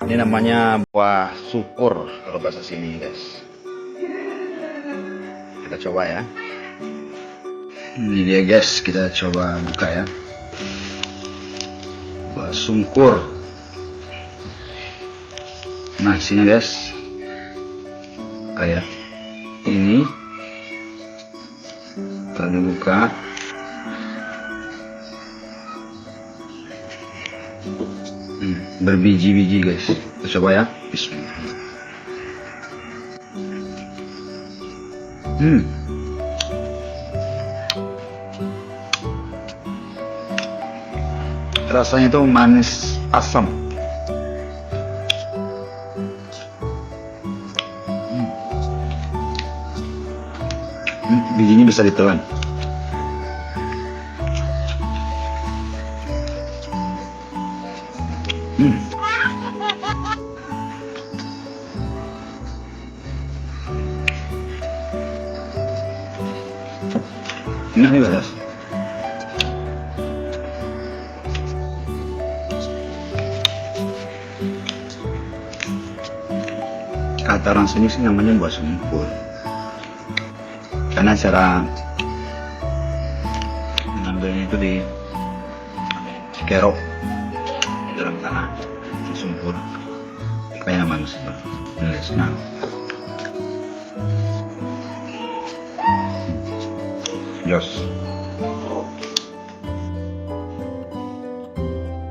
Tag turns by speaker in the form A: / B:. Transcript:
A: Ini namanya buah syukur kalau bahasa sini, guys. Kita coba ya. Ini dia, guys, kita coba buka ya. Buah syukur. Nah, sini, guys, kayak ini. Kita buka. Berbiji-biji, guys. Kita coba ya. Bismillah. Rasanya itu manis asam. Bijinya bisa ditelan. Enak nih, guys. Kata orang sini sih namanya buah syukur, karena cara mengambilnya itu di kerok dalam tanah syukur kayak manusia. Nah, Jos.